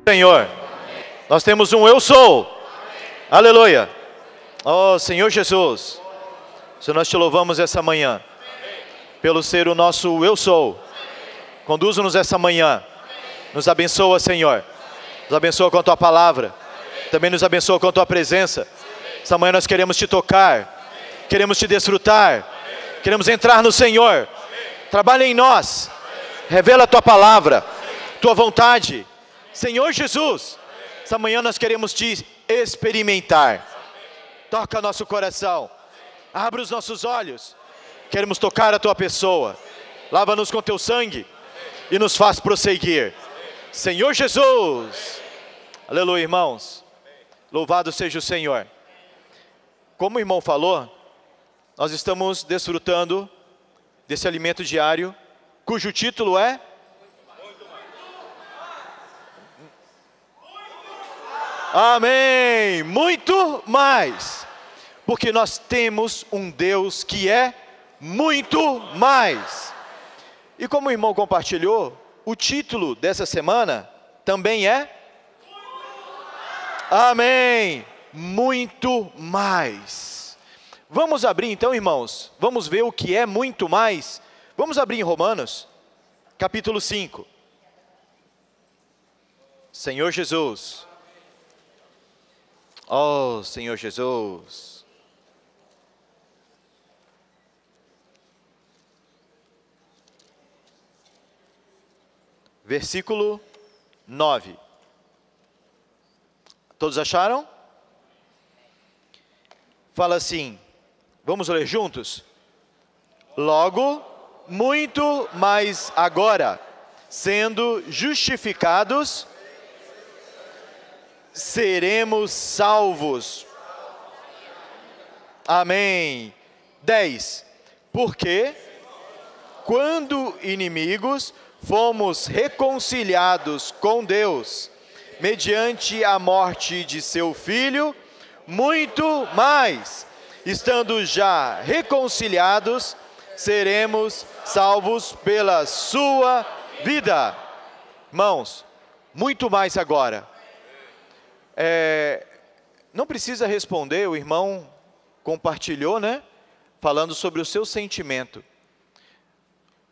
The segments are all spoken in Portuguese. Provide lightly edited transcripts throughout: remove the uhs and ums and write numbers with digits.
Senhor, nós temos um eu sou, aleluia, oh Senhor Jesus, Senhor, nós te louvamos essa manhã, pelo ser o nosso eu sou, conduza-nos essa manhã, nos abençoa Senhor, nos abençoa com a tua palavra, também nos abençoa com a tua presença, essa manhã nós queremos te tocar, queremos te desfrutar, queremos entrar no Senhor, trabalha em nós, revela a tua palavra, tua vontade, Senhor Jesus, essa manhã nós queremos te experimentar, toca nosso coração, abre os nossos olhos, queremos tocar a tua pessoa, lava-nos com teu sangue e nos faz prosseguir, Senhor Jesus, aleluia irmãos, louvado seja o Senhor. Como o irmão falou, nós estamos desfrutando desse alimento diário, cujo título é Amém, muito mais, porque nós temos um Deus que é muito mais. E como o irmão compartilhou, o título dessa semana também é Amém, muito mais. Vamos abrir então, irmãos, vamos ver o que é muito mais. Vamos abrir em Romanos, capítulo 5. Senhor Jesus. Oh, Senhor Jesus. Versículo 9. Todos acharam? Fala assim, vamos ler juntos? Logo, muito mais agora, sendo justificados, seremos salvos. Amém. 10. Porque, quando inimigos, fomos reconciliados com Deus, mediante a morte de seu Filho, muito mais, estando já reconciliados, seremos salvos pela sua vida. Irmãos, muito mais agora. Não precisa responder, o irmão compartilhou, né? Falando sobre o seu sentimento.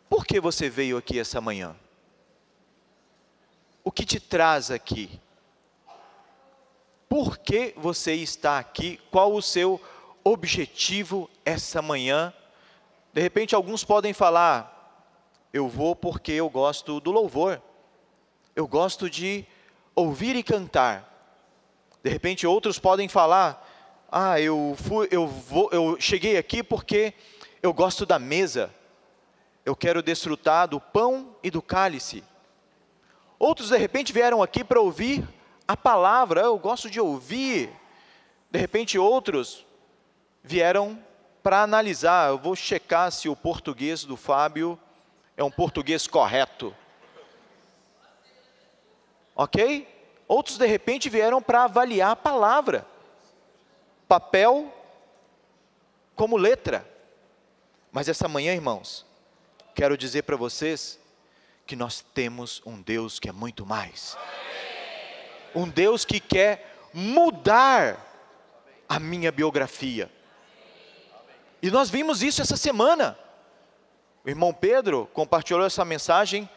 Por que você veio aqui essa manhã? O que te traz aqui? Por que você está aqui? Qual o seu objetivo essa manhã? De repente alguns podem falar, eu vou porque eu gosto do louvor. Eu gosto de ouvir e cantar. De repente outros podem falar, eu cheguei aqui porque eu gosto da mesa, eu quero desfrutar do pão e do cálice. Outros de repente vieram aqui para ouvir a palavra, eu gosto de ouvir. De repente outros vieram para analisar, eu vou checar se o português do Fábio é um português correto. Ok? Outros de repente vieram para avaliar a palavra, papel como letra. Mas essa manhã, irmãos, quero dizer para vocês que nós temos um Deus que é muito mais. Um Deus que quer mudar a minha biografia. E nós vimos isso essa semana. O irmão Pedro compartilhou essa mensagem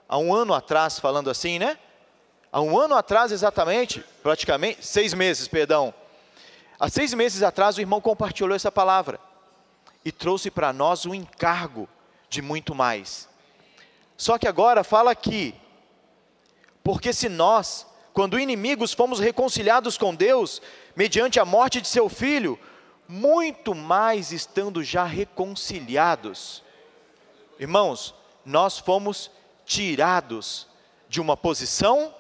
há um ano atrás, falando assim, né? Há um ano atrás exatamente, praticamente, 6 meses, perdão. Há 6 meses atrás o irmão compartilhou essa palavra. E trouxe para nós um encargo de muito mais. Só que agora fala aqui, porque se nós, quando inimigos, fomos reconciliados com Deus, mediante a morte de seu Filho, muito mais estando já reconciliados. Irmãos, nós fomos tirados de uma posição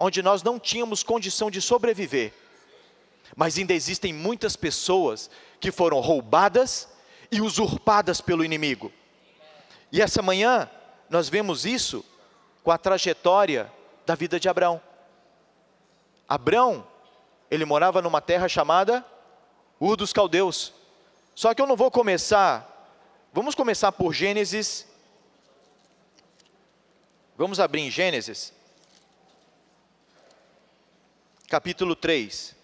onde nós não tínhamos condição de sobreviver. Mas ainda existem muitas pessoas que foram roubadas e usurpadas pelo inimigo. E essa manhã nós vemos isso com a trajetória da vida de Abrão. Abrão, ele morava numa terra chamada Ur dos Caldeus. Só que eu não vou começar, vamos começar por Gênesis. Vamos abrir em Gênesis. capítulo 3.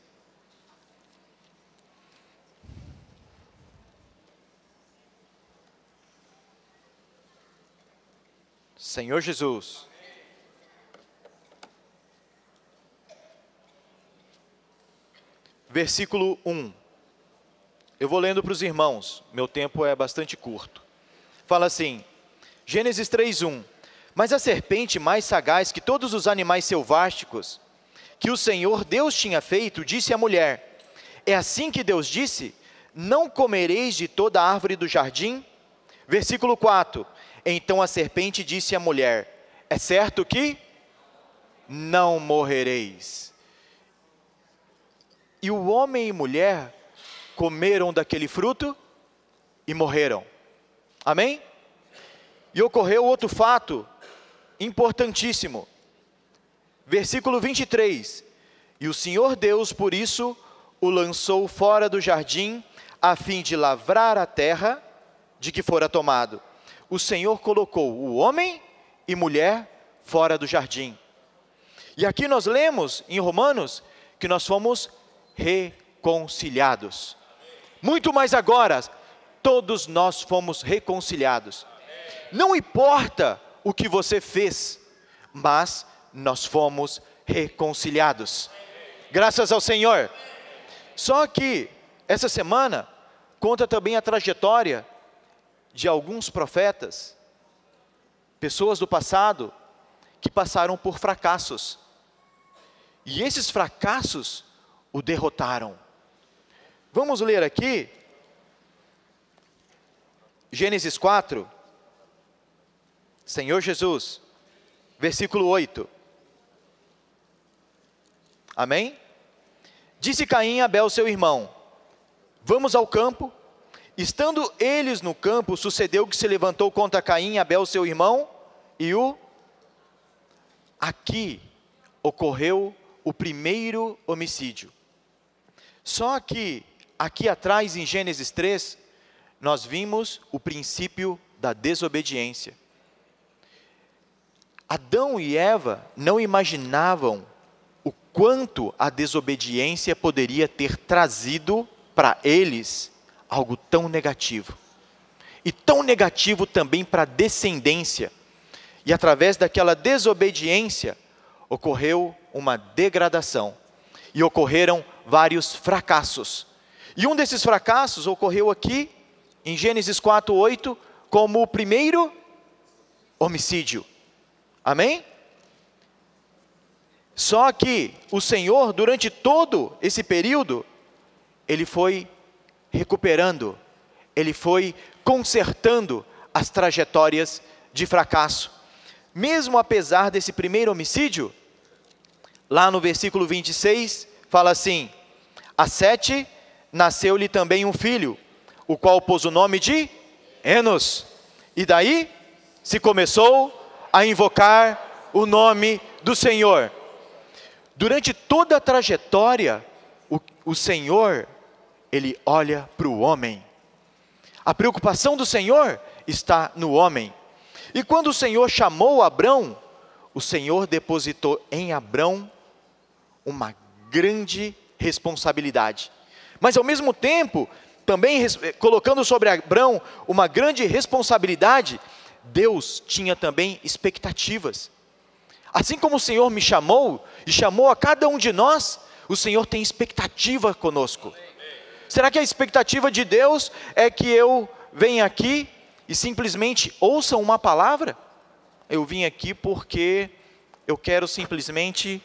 Senhor Jesus. Versículo 1. Eu vou lendo para os irmãos, meu tempo é bastante curto. Fala assim, Gênesis 3:1. Mas a serpente mais sagaz que todos os animais selváticos que o Senhor Deus tinha feito, disse à mulher, é assim que Deus disse, não comereis de toda a árvore do jardim? Versículo 4. Então a serpente disse à mulher, é certo que não morrereis. E o homem e mulher comeram daquele fruto e morreram. Amém? E ocorreu outro fato importantíssimo. Versículo 23. E o Senhor Deus, por isso, o lançou fora do jardim, a fim de lavrar a terra de que fora tomado. O Senhor colocou o homem e mulher fora do jardim. E aqui nós lemos em Romanos que nós fomos reconciliados. Muito mais agora, todos nós fomos reconciliados. Não importa o que você fez, mas nós fomos reconciliados. Graças ao Senhor. Só que essa semana conta também a trajetória de alguns profetas, pessoas do passado, que passaram por fracassos. E esses fracassos o derrotaram. Vamos ler aqui, Gênesis 4, Senhor Jesus, versículo 8. Amém? Disse Caim a Abel, seu irmão, vamos ao campo. Estando eles no campo, sucedeu que se levantou contra Caim e Abel, seu irmão, e aqui ocorreu o primeiro homicídio. Só que aqui atrás, em Gênesis 3, nós vimos o princípio da desobediência. Adão e Eva não imaginavam o quanto a desobediência poderia ter trazido para eles algo tão negativo. E tão negativo também para a descendência. E através daquela desobediência, ocorreu uma degradação. E ocorreram vários fracassos. E um desses fracassos ocorreu aqui, em Gênesis 4:8, como o primeiro homicídio. Amém? Só que o Senhor, durante todo esse período, Ele foi recuperando, Ele foi consertando as trajetórias de fracasso. Mesmo apesar desse primeiro homicídio, lá no versículo 26, fala assim, a Sete nasceu-lhe também um filho, o qual pôs o nome de Enos. E daí se começou a invocar o nome do Senhor. Durante toda a trajetória, o Senhor, Ele olha para o homem. A preocupação do Senhor está no homem. E quando o Senhor chamou Abrão, o Senhor depositou em Abrão uma grande responsabilidade. Mas ao mesmo tempo, também colocando sobre Abrão uma grande responsabilidade, Deus tinha também expectativas. Assim como o Senhor me chamou, e chamou a cada um de nós, o Senhor tem expectativa conosco. Será que a expectativa de Deus é que eu venha aqui e simplesmente ouça uma palavra? Eu vim aqui porque eu quero simplesmente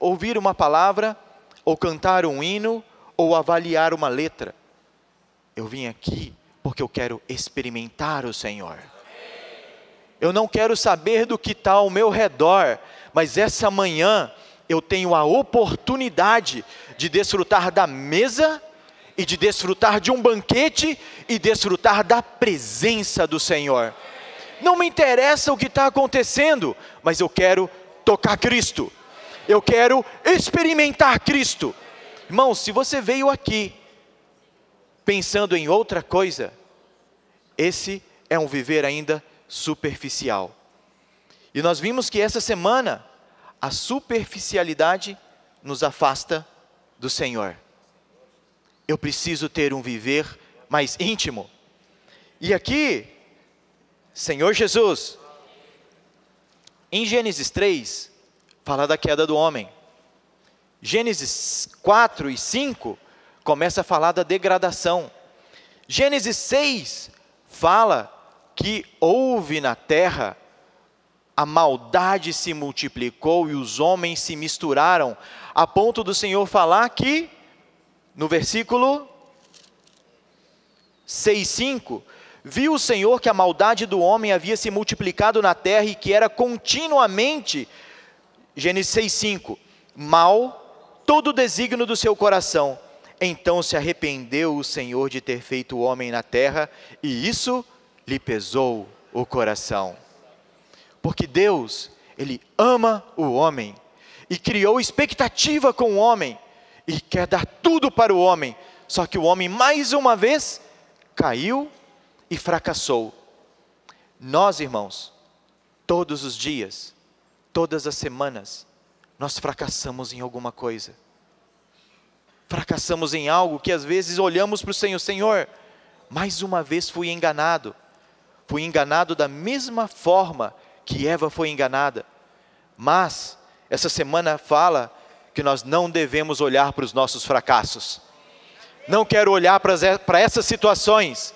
ouvir uma palavra, ou cantar um hino, ou avaliar uma letra. Eu vim aqui porque eu quero experimentar o Senhor. Eu não quero saber do que está ao meu redor, mas essa manhã eu tenho a oportunidade de desfrutar da mesa, e de desfrutar de um banquete, e desfrutar da presença do Senhor. Não me interessa o que está acontecendo, mas eu quero tocar Cristo. Eu quero experimentar Cristo. Irmãos, se você veio aqui pensando em outra coisa, esse é um viver ainda superficial. E nós vimos que essa semana, a superficialidade nos afasta do Senhor. Eu preciso ter um viver mais íntimo. E aqui, Senhor Jesus, em Gênesis 3, fala da queda do homem. Gênesis 4 e 5 começa a falar da degradação. Gênesis 6 fala que houve na terra, a maldade se multiplicou e os homens se misturaram, a ponto do Senhor falar que, no versículo 6:5, viu o Senhor que a maldade do homem havia se multiplicado na terra e que era continuamente, Gênesis 6:5, mal todo o desígnio do seu coração. Então se arrependeu o Senhor de ter feito o homem na terra, e isso lhe pesou o coração. Porque Deus, Ele ama o homem, e criou expectativa com o homem, e quer dar tudo para o homem, só que o homem mais uma vez caiu e fracassou. Nós, irmãos, todos os dias, todas as semanas, nós fracassamos em alguma coisa. Fracassamos em algo que às vezes olhamos para o Senhor, Senhor, mais uma vez fui enganado da mesma forma que Eva foi enganada. Mas essa semana fala que nós não devemos olhar para os nossos fracassos. Não quero olhar para essas situações.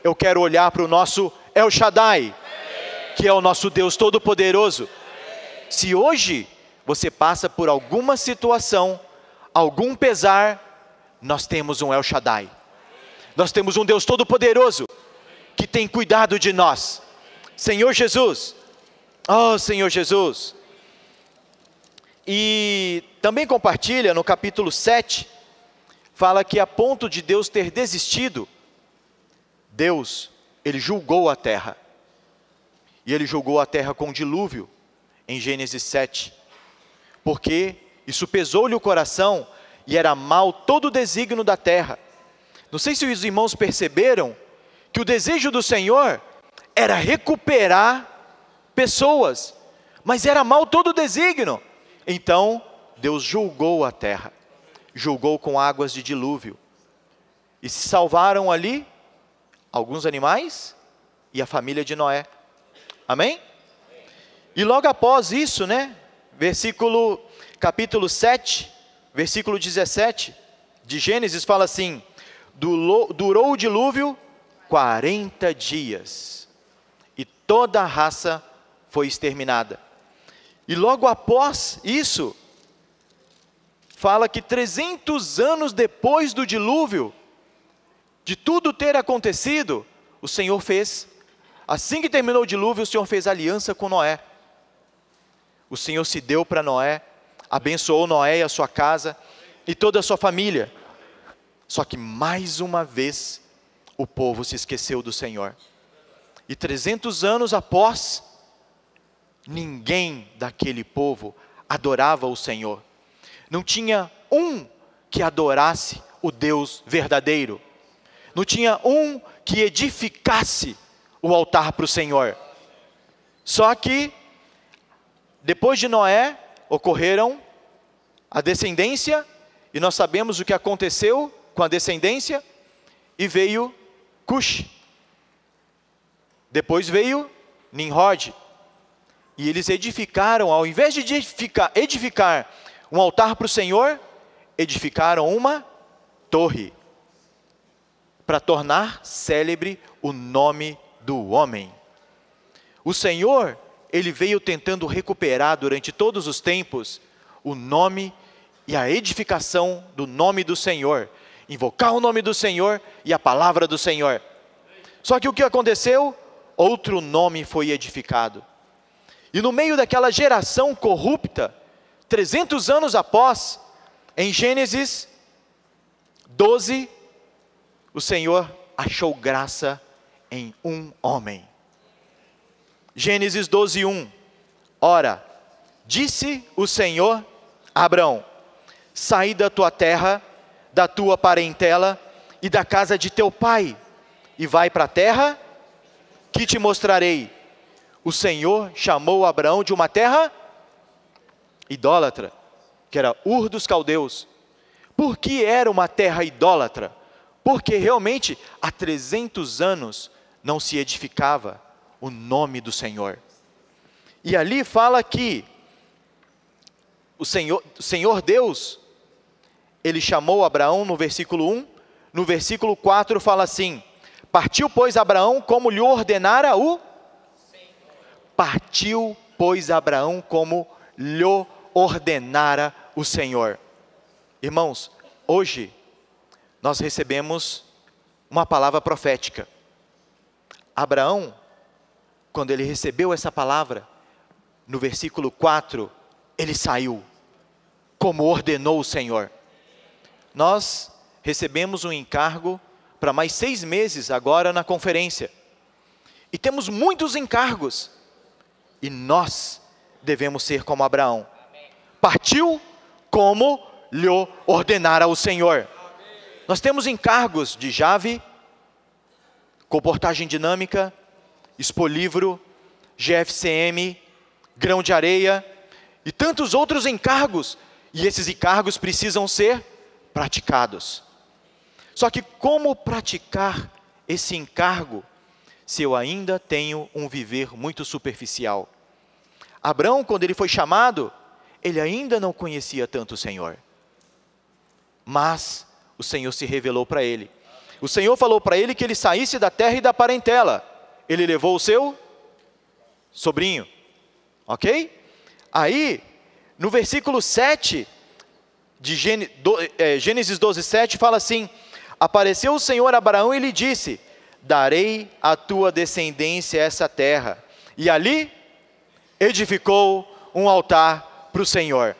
Eu quero olhar para o nosso El Shaddai, que é o nosso Deus Todo-Poderoso. Se hoje você passa por alguma situação, algum pesar, nós temos um El Shaddai. Nós temos um Deus Todo-Poderoso, que tem cuidado de nós. Senhor Jesus, oh Senhor Jesus. E também compartilha no capítulo 7, fala que a ponto de Deus ter desistido, Deus, Ele julgou a terra. E Ele julgou a terra com dilúvio, em Gênesis 7. Porque isso pesou-lhe o coração, e era mal todo o desígnio da terra. Não sei se os irmãos perceberam, que o desejo do Senhor era recuperar pessoas, mas era mal todo o desígnio. Então, Deus julgou a terra, julgou com águas de dilúvio, e se salvaram ali, alguns animais, e a família de Noé, amém? E logo após isso, capítulo 7, versículo 17, de Gênesis, fala assim, durou o dilúvio 40 dias, e toda a raça foi exterminada. E logo após isso, fala que 300 anos depois do dilúvio, de tudo ter acontecido, o Senhor fez, assim que terminou o dilúvio, o Senhor fez aliança com Noé. O Senhor se deu para Noé, abençoou Noé e a sua casa, e toda a sua família. Só que mais uma vez, o povo se esqueceu do Senhor. E 300 anos após, ninguém daquele povo adorava o Senhor. Não tinha um que adorasse o Deus verdadeiro. Não tinha um que edificasse o altar para o Senhor. Só que, depois de Noé, ocorreram a descendência, e nós sabemos o que aconteceu com a descendência, e veio Cush. Depois veio Nimrod. E eles edificaram, ao invés de edificar um altar para o Senhor, edificaram uma torre, para tornar célebre o nome do homem. O Senhor, Ele veio tentando recuperar durante todos os tempos, o nome e a edificação do nome do Senhor, invocar o nome do Senhor e a palavra do Senhor. Só que o que aconteceu? Outro nome foi edificado. E no meio daquela geração corrupta, 300 anos após, em Gênesis 12, o Senhor achou graça em um homem. Gênesis 12:1. Ora, disse o Senhor a Abrão: saí da tua terra, da tua parentela e da casa de teu pai, e vai para a terra que te mostrarei. O Senhor chamou Abraão de uma terra idólatra, que era Ur dos Caldeus. Por que era uma terra idólatra? Porque realmente há 300 anos não se edificava o nome do Senhor. E ali fala que o Senhor Deus, Ele chamou Abraão no versículo 1, no versículo 4 fala assim: partiu, pois, Abraão como lhe ordenara o Senhor. Partiu, pois, Abraão como lhe ordenara o Senhor. Irmãos, hoje nós recebemos uma palavra profética. Abraão, quando ele recebeu essa palavra, no versículo 4, ele saiu, como ordenou o Senhor. Nós recebemos um encargo para mais 6 meses agora na conferência. E temos muitos encargos. E nós devemos ser como Abraão. Partiu como lhe ordenara o Senhor. Nós temos encargos de Jave, comportagem dinâmica, Expolivro, GFCM, grão de areia e tantos outros encargos. E esses encargos precisam ser praticados. Só que como praticar esse encargo se eu ainda tenho um viver muito superficial? Abraão, quando ele foi chamado, ele ainda não conhecia tanto o Senhor. Mas o Senhor se revelou para ele. O Senhor falou para ele que ele saísse da terra e da parentela. Ele levou o seu sobrinho. Ok? Aí, no versículo 7 de Gênesis 12, 7, fala assim: apareceu o Senhor a Abraão e lhe disse: darei à tua descendência essa terra. E ali edificou um altar para o Senhor.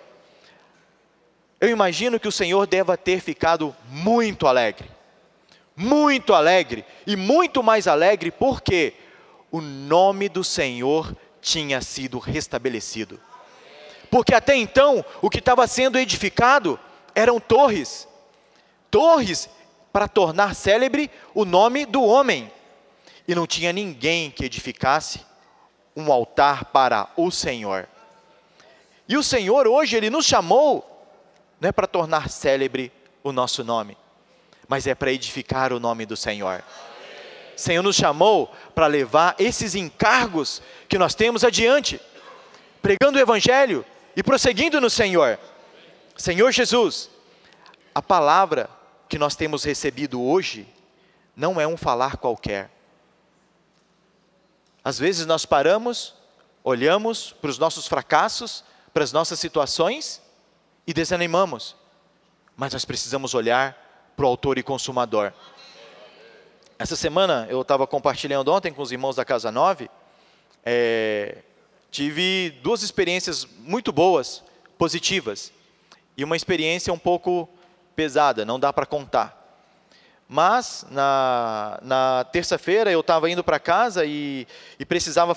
Eu imagino que o Senhor deva ter ficado muito alegre e muito mais alegre, porque o nome do Senhor tinha sido restabelecido. Porque até então, o que estava sendo edificado eram torres para tornar célebre o nome do homem. E não tinha ninguém que edificasse um altar para o Senhor. E o Senhor hoje, Ele nos chamou, não é para tornar célebre o nosso nome, mas é para edificar o nome do Senhor. O Senhor nos chamou para levar esses encargos que nós temos adiante, pregando o Evangelho e prosseguindo no Senhor. Senhor Jesus, a palavra que nós temos recebido hoje não é um falar qualquer. Às vezes nós paramos, olhamos para os nossos fracassos, para as nossas situações e desanimamos. Mas nós precisamos olhar para o autor e consumador. Essa semana eu estava compartilhando ontem com os irmãos da Casa 9, tive 2 experiências muito boas, positivas, e uma experiência um pouco pesada, não dá para contar. Mas na terça-feira eu estava indo para casa e precisava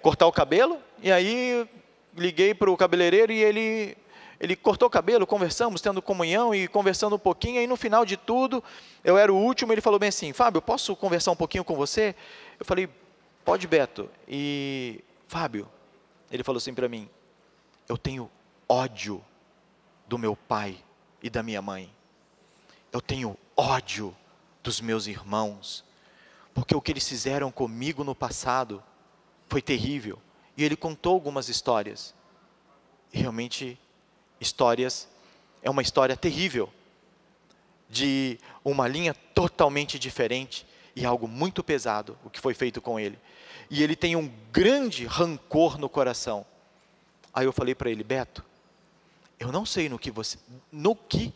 cortar o cabelo, e aí liguei para o cabeleireiro e ele cortou o cabelo, conversamos, tendo comunhão e conversando um pouquinho, e no final de tudo, eu era o último, ele falou bem assim: Fábio, posso conversar um pouquinho com você? Eu falei: pode, Beto. E Fábio, ele falou assim para mim: eu tenho ódio do meu pai e da minha mãe. Eu tenho ódio dos meus irmãos, porque o que eles fizeram comigo no passado foi terrível. E ele contou algumas histórias. E realmente, é uma história terrível, de uma linha totalmente diferente, e algo muito pesado, o que foi feito com ele. E ele tem um grande rancor no coração. Aí eu falei para ele: Beto, eu não sei no que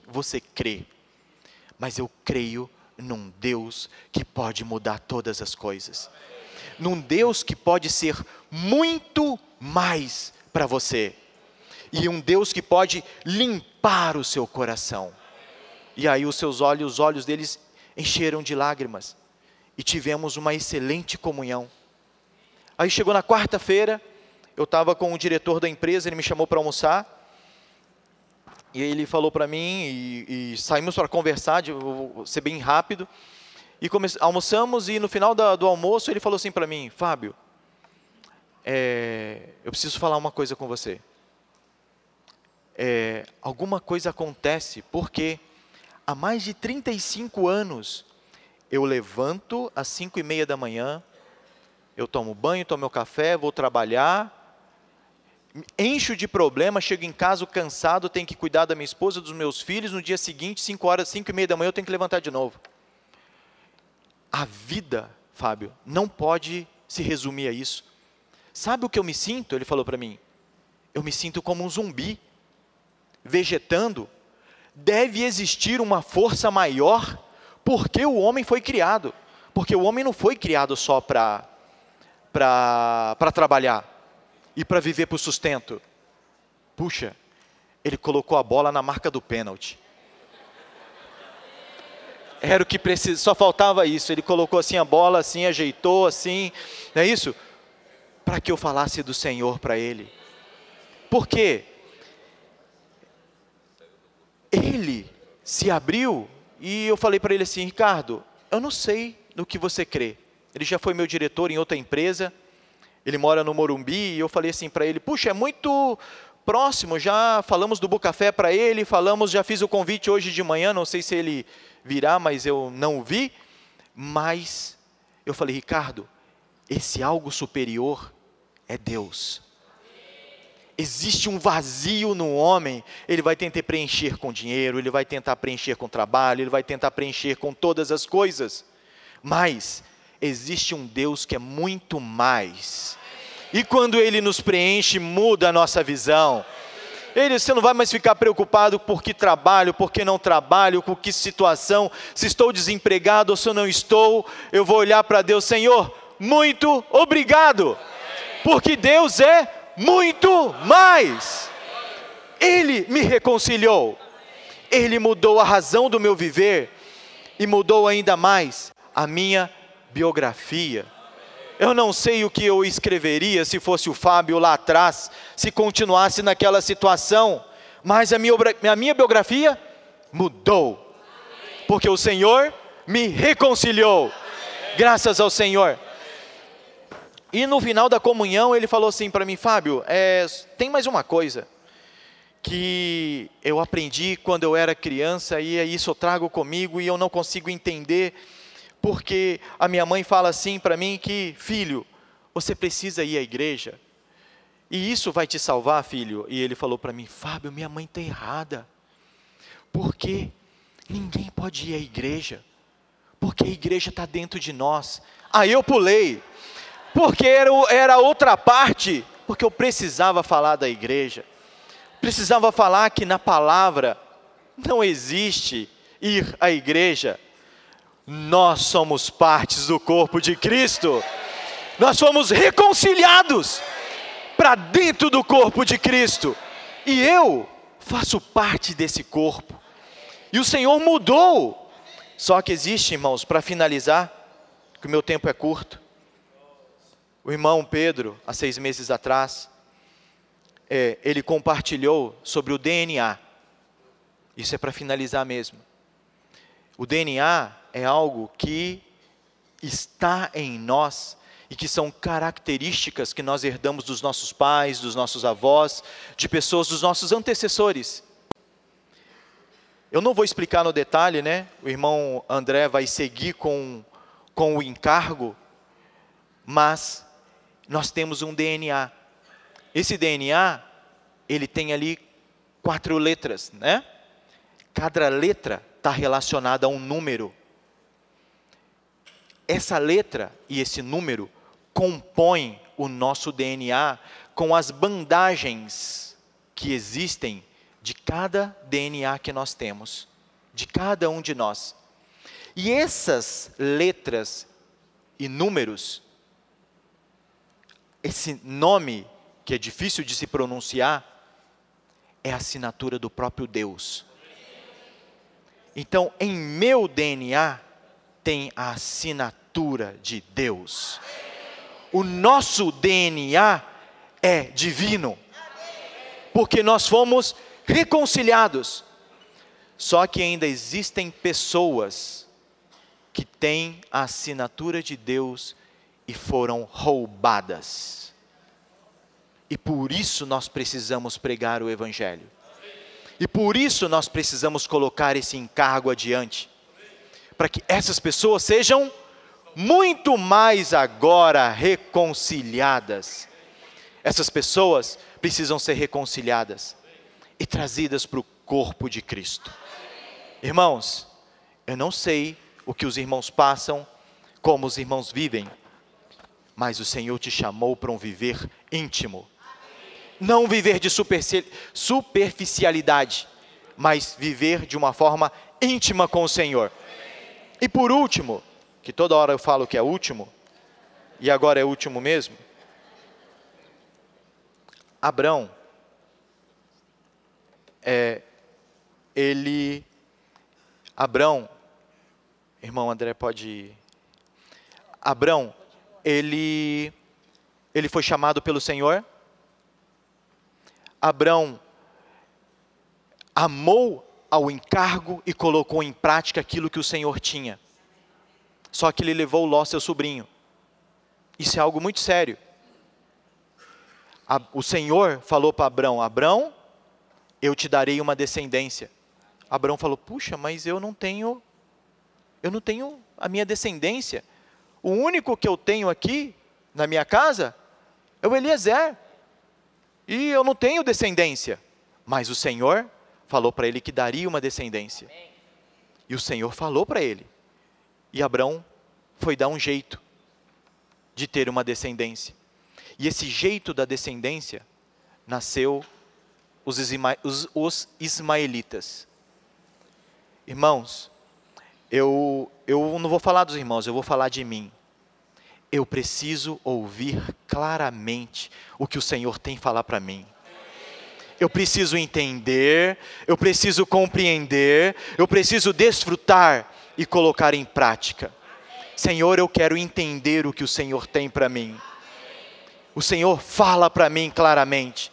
você crê, mas eu creio num Deus que pode mudar todas as coisas. Num Deus que pode ser muito mais para você. E um Deus que pode limpar o seu coração. E aí os olhos deles encheram de lágrimas. E tivemos uma excelente comunhão. Aí chegou na quarta-feira, eu estava com o diretor da empresa, ele me chamou para almoçar. E ele falou para mim, e saímos para conversar, vou ser bem rápido. E almoçamos, e no final do almoço ele falou assim para mim: Fábio, eu preciso falar uma coisa com você. alguma coisa acontece, porque há mais de 35 anos, eu levanto às 5:30 da manhã, eu tomo banho, tomo meu café, vou trabalhar, encho de problemas, chego em casa cansado, tenho que cuidar da minha esposa, dos meus filhos, no dia seguinte, 5:30 da manhã, eu tenho que levantar de novo. A vida, Fábio, não pode se resumir a isso. Sabe o que eu me sinto? Ele falou para mim, eu me sinto como um zumbi, vegetando. Deve existir uma força maior, porque o homem foi criado. Porque o homem não foi criado só para trabalhar e para viver por sustento. Puxa, ele colocou a bola na marca do pênalti. Era o que precisava, só faltava isso. Ele colocou assim a bola, assim, ajeitou, assim, não é isso? Para que eu falasse do Senhor para ele. Por quê? Ele se abriu e eu falei para ele assim, Ricardo, eu não sei no que você crê. Ele já foi meu diretor em outra empresa, ele mora no Morumbi, e eu falei assim para ele, puxa, é muito próximo, já falamos do Bucafé para ele, já fiz o convite hoje de manhã, não sei se ele virá, mas eu não o vi, mas eu falei, Ricardo, esse algo superior é Deus. Existe um vazio no homem, ele vai tentar preencher com dinheiro, ele vai tentar preencher com trabalho, ele vai tentar preencher com todas as coisas, mas existe um Deus que é muito mais, e quando Ele nos preenche, muda a nossa visão. Você não vai mais ficar preocupado por que trabalho, por que não trabalho, com que situação, se estou desempregado ou se eu não estou, eu vou olhar para Deus, Senhor, muito obrigado, porque Deus é muito mais. Ele me reconciliou, Ele mudou a razão do meu viver, e mudou ainda mais a minha biografia. Eu não sei o que eu escreveria se fosse o Fábio lá atrás, se continuasse naquela situação, mas a minha biografia mudou, porque o Senhor me reconciliou, graças ao Senhor. E no final da comunhão ele falou assim para mim, Fábio, tem mais uma coisa, que eu aprendi quando eu era criança, e isso eu trago comigo, e eu não consigo entender, porque a minha mãe fala assim para mim que, filho, você precisa ir à igreja, e isso vai te salvar, filho. E ele falou para mim, Fábio, minha mãe está errada, porque ninguém pode ir à igreja, porque a igreja está dentro de nós. Aí eu pulei, porque era outra parte, porque eu precisava falar da igreja, precisava falar que na palavra não existe ir à igreja, nós somos partes do corpo de Cristo, nós fomos reconciliados para dentro do corpo de Cristo, e eu faço parte desse corpo, e o Senhor mudou. Só que existe, irmãos, para finalizar, que o meu tempo é curto, o irmão Pedro, há 6 meses atrás, ele compartilhou sobre o DNA, isso é para finalizar mesmo. O DNA é algo que está em nós, e que são características que nós herdamos dos nossos pais, dos nossos avós, de pessoas, dos nossos antecessores. Eu não vou explicar no detalhe, né? O irmão André vai seguir com o encargo, mas nós temos um DNA. Esse DNA, ele tem ali 4 letras, né? Cada letra está relacionada a um número. Essa letra e esse número compõem o nosso DNA com as bandagens que existem de cada DNA que nós temos, de cada um de nós. E essas letras e números, esse nome que é difícil de se pronunciar, é a assinatura do próprio Deus. Então, em meu DNA, tem a assinatura de Deus. O nosso DNA é divino, porque nós fomos reconciliados. Só que ainda existem pessoas que têm a assinatura de Deus e foram roubadas. E por isso nós precisamos pregar o Evangelho. E por isso nós precisamos colocar esse encargo adiante, para que essas pessoas sejam muito mais agora reconciliadas. Essas pessoas precisam ser reconciliadas e trazidas para o corpo de Cristo. Irmãos, eu não sei o que os irmãos passam, como os irmãos vivem, mas o Senhor te chamou para um viver íntimo. Não viver de superficialidade, mas viver de uma forma íntima com o Senhor. E por último, que toda hora eu falo que é último, e agora é último mesmo, Abrão, irmão André pode ir. Abrão, ele foi chamado pelo Senhor. Abrão amou ao encargo e colocou em prática aquilo que o Senhor tinha. Só que ele levou Ló, seu sobrinho. Isso é algo muito sério. O Senhor falou para Abrão: Abrão, eu te darei uma descendência. Abrão falou: puxa, mas eu não tenho a minha descendência. O único que eu tenho aqui na minha casa é o Eliezer. E eu não tenho descendência. Mas o Senhor falou para ele que daria uma descendência. E o Senhor falou para ele. E Abrão foi dar um jeito de ter uma descendência. E esse jeito da descendência nasceu os ismaelitas. Irmãos, eu não vou falar dos irmãos, eu vou falar de mim. Eu preciso ouvir claramente o que o Senhor tem a falar para mim. Eu preciso entender, eu preciso compreender, eu preciso desfrutar e colocar em prática. Senhor, eu quero entender o que o Senhor tem para mim. O Senhor fala para mim claramente.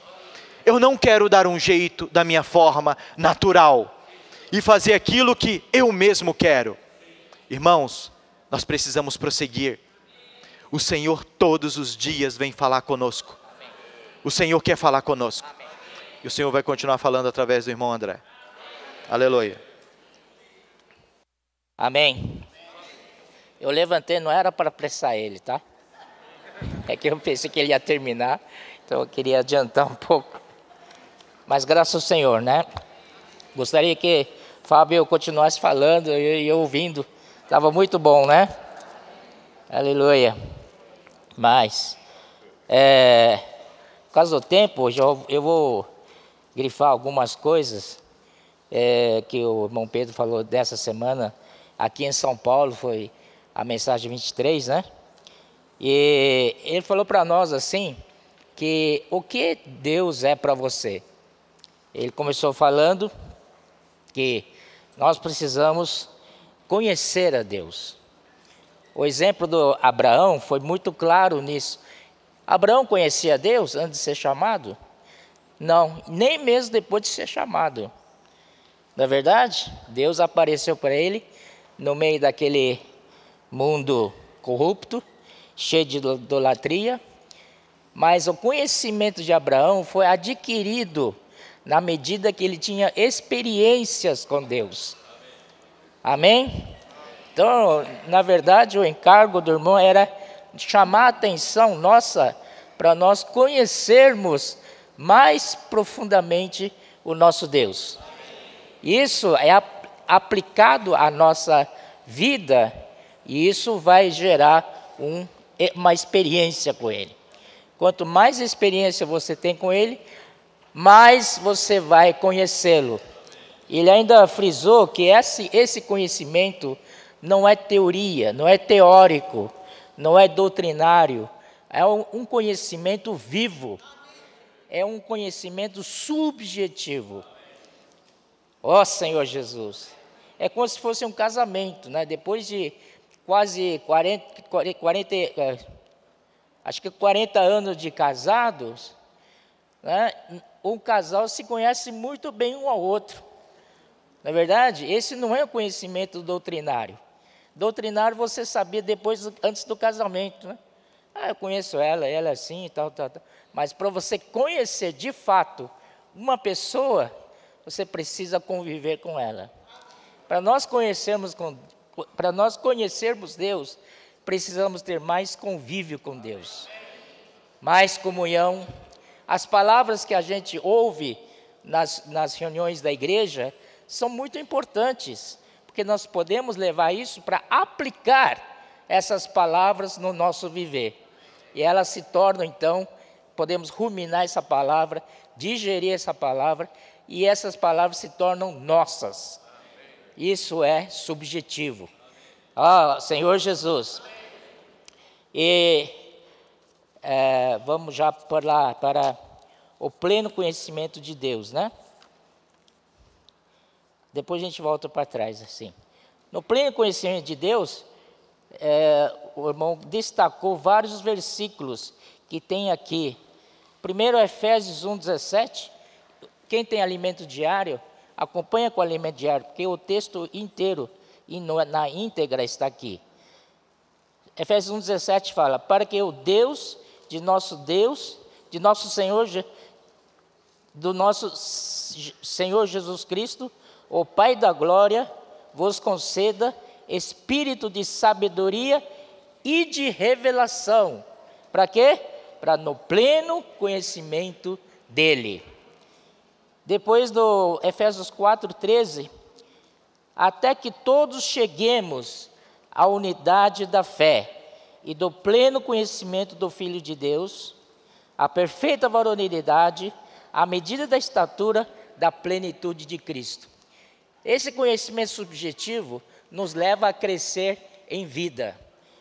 Eu não quero dar um jeito da minha forma natural e fazer aquilo que eu mesmo quero. Irmãos, nós precisamos prosseguir. O Senhor todos os dias vem falar conosco. O Senhor quer falar conosco. E o Senhor vai continuar falando através do irmão André. Aleluia. Amém. Eu levantei, não era para apressar ele, tá? É que eu pensei que ele ia terminar, então eu queria adiantar um pouco. Mas graças ao Senhor, né? Gostaria que Fábio continuasse falando e eu ouvindo. Estava muito bom, né? Aleluia. Mas, por causa do tempo, hoje eu vou grifar algumas coisas que o irmão Pedro falou dessa semana. Aqui em São Paulo foi a mensagem 23, né? E ele falou para nós assim, que o que Deus é para você? Ele começou falando que nós precisamos conhecer a Deus. O exemplo do Abraão foi muito claro nisso. Abraão conhecia Deus antes de ser chamado? Não, nem mesmo depois de ser chamado. Na verdade, Deus apareceu para ele no meio daquele mundo corrupto, cheio de idolatria, mas o conhecimento de Abraão foi adquirido na medida que ele tinha experiências com Deus. Amém? Então, na verdade, o encargo do irmão era chamar a atenção nossa para nós conhecermos mais profundamente o nosso Deus. Isso é aplicado à nossa vida e isso vai gerar uma experiência com Ele. Quanto mais experiência você tem com Ele, mais você vai conhecê-lo. Ele ainda frisou que esse conhecimento não é teoria, não é teórico, não é doutrinário, é um conhecimento vivo, é um conhecimento subjetivo. Ó Senhor Jesus, é como se fosse um casamento, né? Depois de quase 40 anos de casados, né? Um casal se conhece muito bem um ao outro. Na verdade, esse não é o conhecimento doutrinário. Doutrinário você sabia antes do casamento, né? Eu conheço ela é assim, tal. Mas para você conhecer de fato uma pessoa, você precisa conviver com ela. Para nós conhecermos Deus, precisamos ter mais convívio com Deus, mais comunhão. As palavras que a gente ouve nas reuniões da igreja são muito importantes, porque nós podemos levar isso para aplicar essas palavras no nosso viver. E elas se tornam, então, podemos ruminar essa palavra, digerir essa palavra, e essas palavras se tornam nossas. Isso é subjetivo. Senhor Jesus. E vamos já para o pleno conhecimento de Deus, né? Depois a gente volta para trás, assim. No pleno conhecimento de Deus, o irmão destacou vários versículos que tem aqui. Primeiro, Efésios 1:17. Quem tem alimento diário, acompanha com o alimento diário, porque o texto inteiro e na íntegra está aqui. Efésios 1:17 fala: para que o Deus, de nosso Senhor, do nosso Senhor Jesus Cristo, o Pai da glória, vos conceda espírito de sabedoria e de revelação. Para quê? Para no pleno conhecimento dele. Depois do Efésios 4:13, até que todos cheguemos à unidade da fé e do pleno conhecimento do Filho de Deus, à perfeita varonilidade, à medida da estatura da plenitude de Cristo. Esse conhecimento subjetivo nos leva a crescer em vida,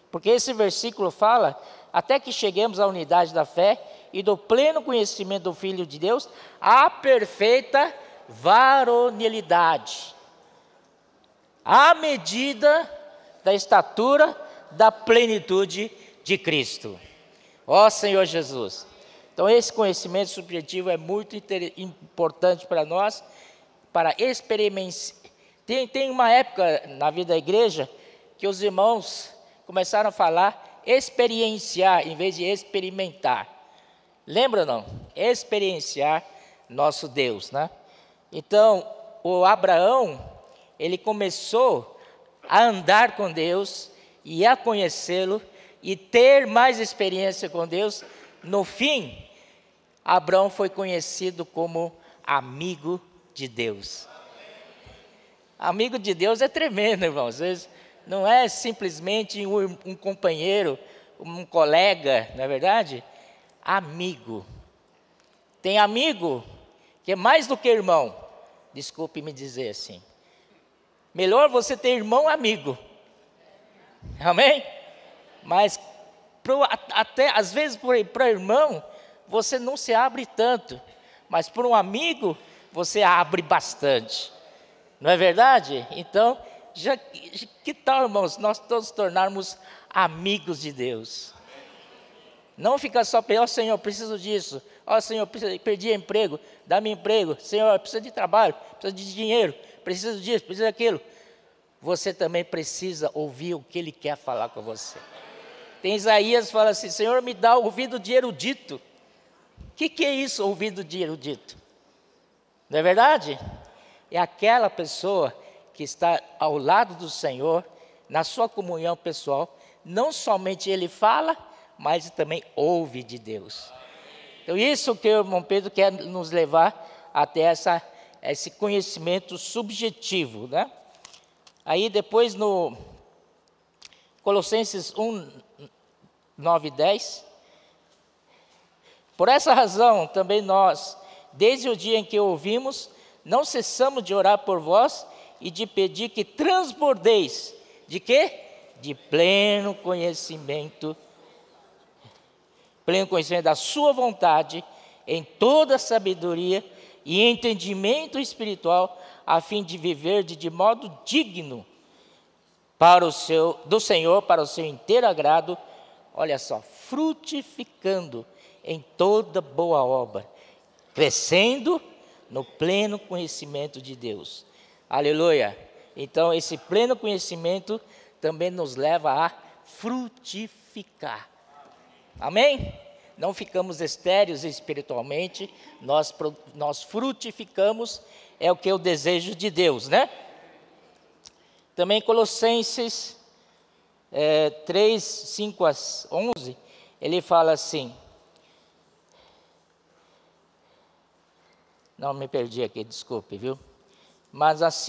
porque esse versículo fala, até que cheguemos à unidade da fé e do pleno conhecimento do Filho de Deus, à perfeita varonilidade, à medida da estatura da plenitude de Cristo. Ó Senhor Jesus. Então esse conhecimento subjetivo é muito importante para nós, para experimentar. Tem uma época na vida da igreja que os irmãos começaram a falar experienciar em vez de experimentar. Lembra não? Experienciar nosso Deus, né? Então, o Abraão, ele começou a andar com Deus e a conhecê-lo e ter mais experiência com Deus. No fim, Abraão foi conhecido como amigo de Deus. Amigo de Deus é tremendo, irmãos. Às vezes, não é simplesmente um companheiro, um colega, não é verdade? Amigo. Tem amigo que é mais do que irmão. Desculpe me dizer assim. Melhor você ter irmão amigo. Amém? Mas até às vezes para irmão você não se abre tanto, mas para um amigo você abre bastante. Não é verdade? Então, que tal, irmãos, nós todos tornarmos amigos de Deus? Não fica só pensando, ó Senhor, preciso disso. Ó Senhor, perdi emprego, dá-me emprego. Senhor, preciso de trabalho, preciso de dinheiro, preciso disso, preciso daquilo. Você também precisa ouvir o que Ele quer falar com você. Tem Isaías que fala assim, Senhor, me dá ouvido de erudito. O que é isso, ouvido de erudito? Não é verdade? É aquela pessoa que está ao lado do Senhor, na sua comunhão pessoal, não somente ele fala, mas também ouve de Deus. Então isso que o irmão Pedro quer nos levar até esse conhecimento subjetivo, né? Aí depois no Colossenses 1, 9 e 10, por essa razão também nós, desde o dia em que ouvimos, não cessamos de orar por vós e de pedir que transbordeis, de quê? De pleno conhecimento da sua vontade, em toda sabedoria e entendimento espiritual, a fim de viver de modo digno do Senhor, para o seu inteiro agrado, olha só, frutificando em toda boa obra, crescendo no pleno conhecimento de Deus. Aleluia! Então, esse pleno conhecimento também nos leva a frutificar. Amém? não ficamos estéreis espiritualmente, nós frutificamos, é o que é o desejo de Deus, né? Também Colossenses 3, 5 a 11, ele fala assim, não, me perdi aqui, desculpe, viu? Mas a 2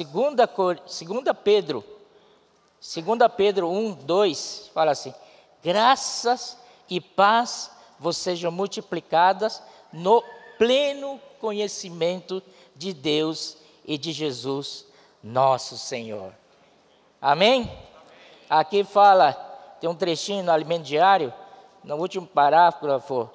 Pedro 1, 2, fala assim, graças e paz vos sejam multiplicadas no pleno conhecimento de Deus e de Jesus, nosso Senhor. Amém? Aqui fala, tem um trechinho no Alimento Diário, no último parágrafo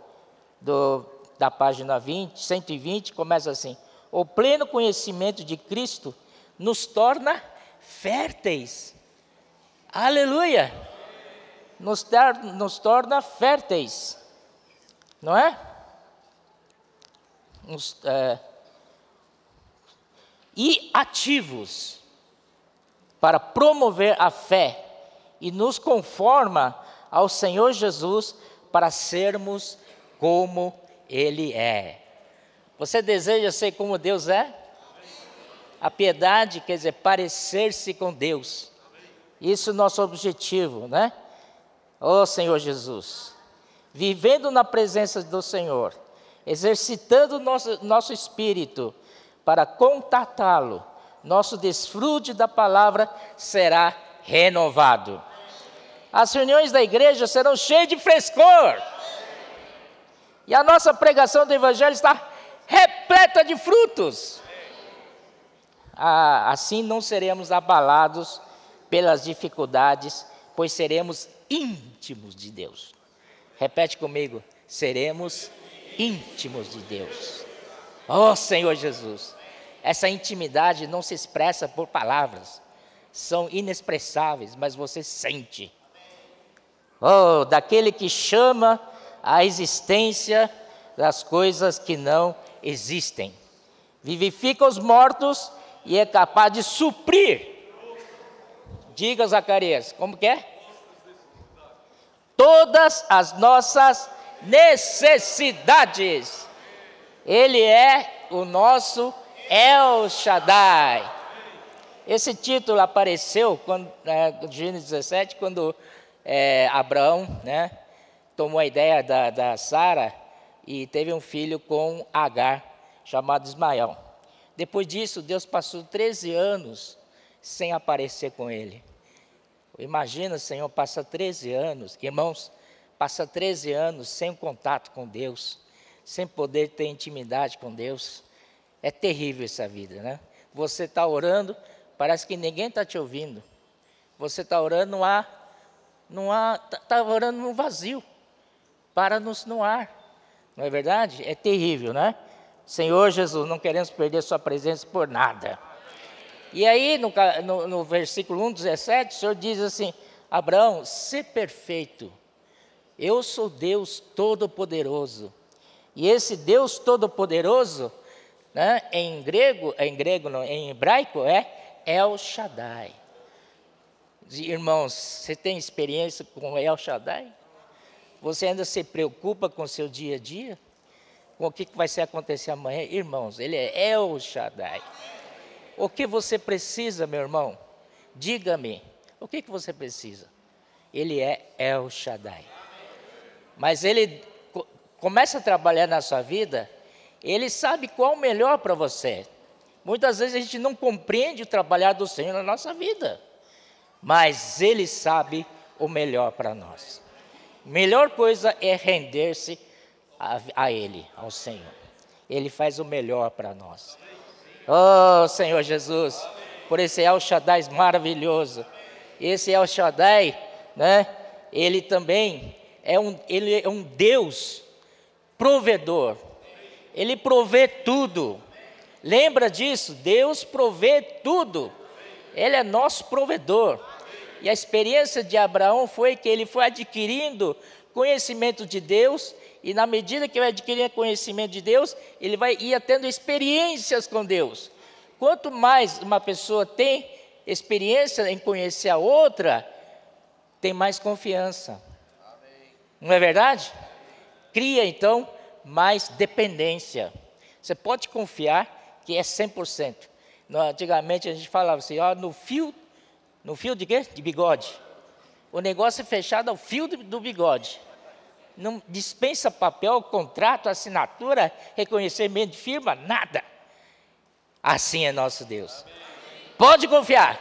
da página 120, começa assim, o pleno conhecimento de Cristo nos torna férteis. Aleluia! Nos torna férteis, não é? E ativos para promover a fé e nos conforma ao Senhor Jesus para sermos como Ele é. Você deseja ser como Deus é? A piedade quer dizer parecer-se com Deus. Isso é o nosso objetivo, né? Oh Senhor Jesus, vivendo na presença do Senhor, exercitando nosso espírito para contatá-lo, nosso desfrute da palavra será renovado. As reuniões da igreja serão cheias de frescor. E a nossa pregação do Evangelho está repleta de frutos. Assim não seremos abalados pelas dificuldades, pois seremos íntimos de Deus. Repete comigo, seremos íntimos de Deus. Oh Senhor Jesus, essa intimidade não se expressa por palavras, são inexpressáveis, mas você sente. Oh, daquele que chama a existência das coisas que não existem. Vivifica os mortos e é capaz de suprir. Diga, Zacarias, como que é? Todas as nossas necessidades. Ele é o nosso El Shaddai. Esse título apareceu quando, Gênesis 17, quando Abraão, né, tomou a ideia da Sara e teve um filho com Agar, chamado Ismael. Depois disso, Deus passou 13 anos sem aparecer com ele. Imagina, Senhor, passa 13 anos, irmãos, passa 13 anos sem contato com Deus, sem poder ter intimidade com Deus. É terrível essa vida, né? Você está orando, parece que ninguém está te ouvindo. Você está orando, está orando no vazio, para no ar. Não é verdade? É terrível, né? Senhor Jesus, não queremos perder sua presença por nada. E aí, no versículo 1:17, o Senhor diz assim, Abraão, sê perfeito, eu sou Deus Todo-Poderoso. E esse Deus Todo-Poderoso, né, em hebraico é El Shaddai. Irmãos, você tem experiência com El Shaddai? Você ainda se preocupa com o seu dia a dia? Com o que vai acontecer amanhã? Irmãos, ele é El Shaddai. O que você precisa, meu irmão? Diga-me, o que você precisa? Ele é El Shaddai. Mas ele começa a trabalhar na sua vida, ele sabe qual é o melhor para você. Muitas vezes a gente não compreende o trabalhar do Senhor na nossa vida, mas ele sabe o melhor para nós. A melhor coisa é render-se a Ele, ao Senhor. Ele faz o melhor para nós. Oh, Senhor Jesus, por esse El Shaddai maravilhoso. Esse El Shaddai, né? Ele também é um Deus provedor. Ele provê tudo. Lembra disso? Deus provê tudo. Ele é nosso provedor. E a experiência de Abraão foi que ele foi adquirindo conhecimento de Deus, e na medida que vai adquirindo conhecimento de Deus, ele ia tendo experiências com Deus. Quanto mais uma pessoa tem experiência em conhecer a outra, tem mais confiança. Não é verdade? cria então mais dependência. Você pode confiar que é 100%. Antigamente a gente falava assim, ó, no fio de quê? De bigode. O negócio é fechado ao fio do bigode. Não dispensa papel, contrato, assinatura, reconhecimento de firma, nada. Assim é nosso Deus. Pode confiar.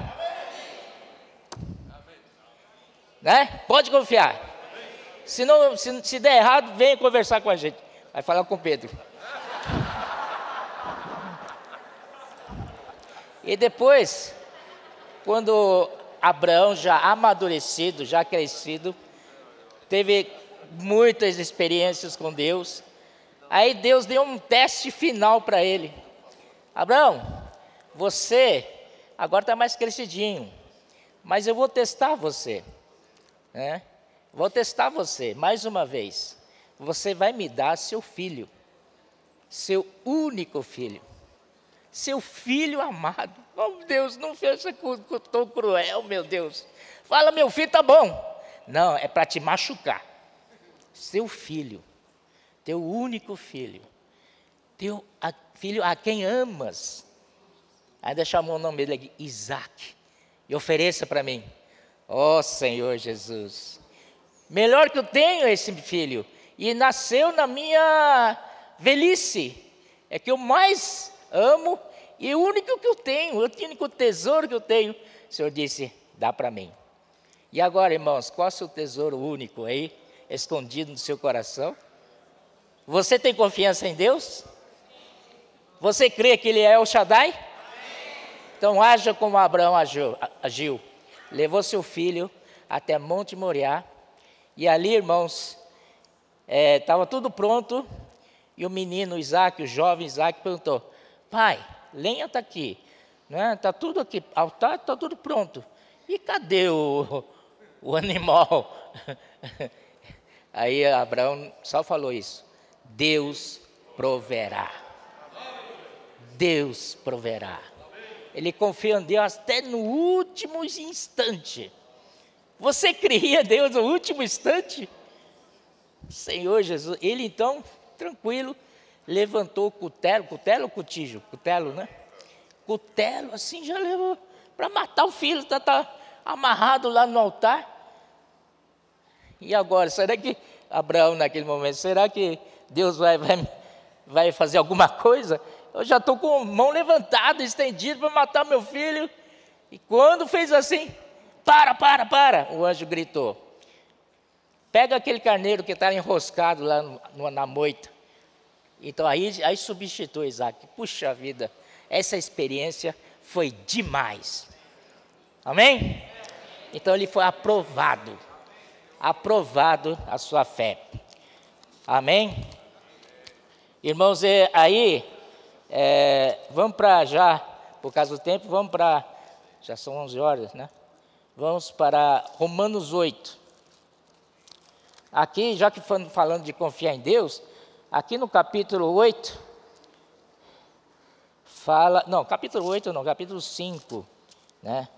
Né? Pode confiar. Se der errado, venha conversar com a gente. Vai falar com o Pedro. E depois, quando Abraão, já amadurecido, já crescido, teve muitas experiências com Deus, aí Deus deu um teste final para ele. Abraão, você agora está mais crescidinho, mas eu vou testar você, né? Vou testar você mais uma vez. Você vai me dar seu filho, seu único filho, seu filho amado. Oh Deus, não fecha tão cruel, meu Deus. Fala, meu filho, tá bom. Não, é para te machucar. Seu filho, teu único filho, teu filho a quem amas. Ainda chamou o nome dele aqui, Isaac. E ofereça para mim. Ó Senhor Jesus. Melhor que eu tenho esse filho. E nasceu na minha velhice. É que eu mais amo e o único que eu tenho, o único tesouro que eu tenho. O Senhor disse, dá para mim. E agora, irmãos, qual é o seu tesouro único aí, escondido no seu coração? Você tem confiança em Deus? Você crê que Ele é El Shaddai? Então haja como Abraão agiu. Levou seu filho até Monte Moriá. E ali, irmãos, estava tudo pronto. E o menino Isaac, o jovem Isaac, perguntou, pai, lenha está aqui, está tudo aqui, altar está tudo pronto. E cadê o animal? Aí Abraão só falou isso, Deus proverá. Deus proverá. Ele confiou em Deus até no último instante. Você cria em Deus no último instante? Senhor Jesus, ele então, tranquilo, levantou o cutelo ou cutijo? Cutelo, né? Cutelo, assim, já levou para matar o filho, está amarrado lá no altar. E agora, será que, Abraão naquele momento, será que Deus vai fazer alguma coisa? Eu já estou com a mão levantada, estendida para matar meu filho. E quando fez assim, para, o anjo gritou. Pega aquele carneiro que está enroscado lá na moita. Então aí substitui Isaac. Puxa vida, essa experiência foi demais. Amém? Então ele foi aprovado a sua fé. Amém? Irmãos, aí, vamos para já, por causa do tempo, já são 11 horas, né? Vamos para Romanos 8. Aqui, já que falando de confiar em Deus, aqui no capítulo 8, capítulo 5, né?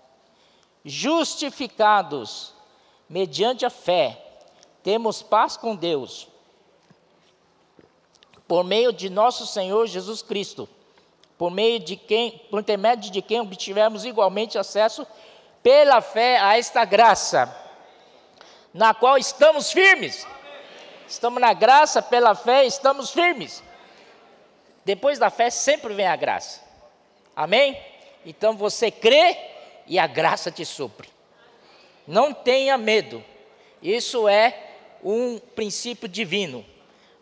Justificados mediante a fé, temos paz com Deus, por meio de nosso Senhor Jesus Cristo, por intermédio de quem obtivemos igualmente acesso pela fé a esta graça, na qual estamos firmes. Estamos na graça, pela fé estamos firmes. Depois da fé sempre vem a graça. Amém? Então você crê e a graça te supre. Não tenha medo. Isso é um princípio divino.